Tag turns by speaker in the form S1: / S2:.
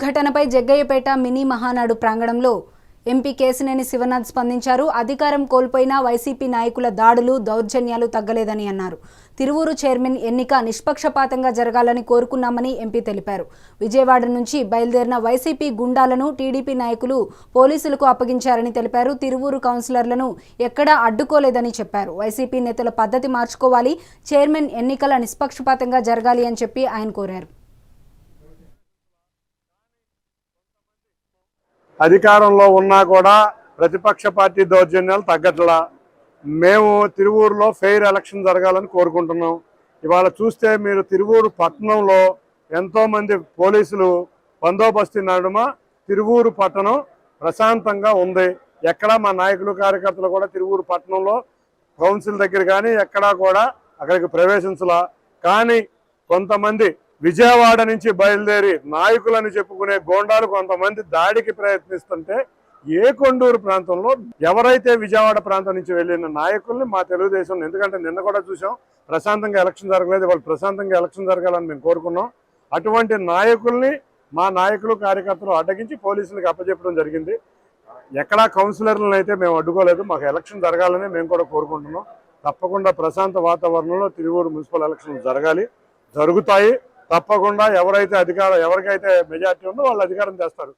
S1: ఘటనపై జగ్గయ్యపేట మినీ మహానాడు ప్రాంగణంలో ఎంపీ కేశినేని శివనాథ్ స్పందించారు. అధికారం కోల్పోయిన వైసీపీ నాయకుల దాడులు దౌర్జన్యాలు తగ్గలేదని అన్నారు. తిరువూరు చైర్మన్ ఎన్నిక నిష్పక్షపాతంగా జరగాలని కోరుకున్నామని ఎంపీ తెలిపారు. విజయవాడ నుంచి బయలుదేరిన వైసీపీ గుండాలను టీడీపీ నాయకులు పోలీసులకు అప్పగించారని తెలిపారు. తిరువూరు కౌన్సిలర్లను ఎక్కడా అడ్డుకోలేదని చెప్పారు. వైసీపీ నేతల పద్ధతి మార్చుకోవాలి, చైర్మన్ ఎన్నికల నిష్పక్షపాతంగా జరగాలి అని చెప్పి ఆయన కోరారు.
S2: అధికారంలో ఉన్నా కూడా ప్రతిపక్ష పార్టీ దౌర్జన్యాలు తగ్గట్లా. మేము తిరువూరులో ఫెయిర్ ఎలక్షన్ జరగాలని కోరుకుంటున్నాం. ఇవాళ చూస్తే మీరు తిరువూరు పట్టణంలో ఎంతోమంది పోలీసులు బందోబస్తు నడుమ తిరువూరు పట్టణం ప్రశాంతంగా ఉంది. ఎక్కడా మా నాయకులు కార్యకర్తలు కూడా తిరువూరు పట్టణంలో కౌన్సిల్ దగ్గర కానీ ఎక్కడా కూడా అక్కడికి ప్రవేశించలా. కానీ కొంతమంది విజయవాడ నుంచి బయలుదేరి నాయకులని చెప్పుకునే గోండాలు కొంతమంది దాడికి ప్రయత్నిస్తుంటే ఏ కొండూరు ప్రాంతంలో ఎవరైతే విజయవాడ ప్రాంతం నుంచి వెళ్ళిన నాయకుల్ని మా తెలుగుదేశం, ఎందుకంటే నిన్న కూడా చూసాం ప్రశాంతంగా ఎలక్షన్ జరగలేదు, వాళ్ళు ప్రశాంతంగా ఎలక్షన్ జరగాలని మేము కోరుకున్నాం. అటువంటి నాయకుల్ని మా నాయకులు కార్యకర్తలు అడ్డగించి పోలీసులకు అప్పచెప్పడం జరిగింది. ఎక్కడా కౌన్సిలర్లను అయితే మేము అడ్డుకోలేదు. మాకు ఎలక్షన్ జరగాలని మేము కూడా కోరుకుంటున్నాం. తప్పకుండా ప్రశాంత వాతావరణంలో తిరువూరు మున్సిపల్ ఎలక్షన్లు జరగాలి, జరుగుతాయి. తప్పకుండా ఎవరైతే ఎవరికైతే మెజార్టీ ఉందో వాళ్ళు అధికారం చేస్తారు.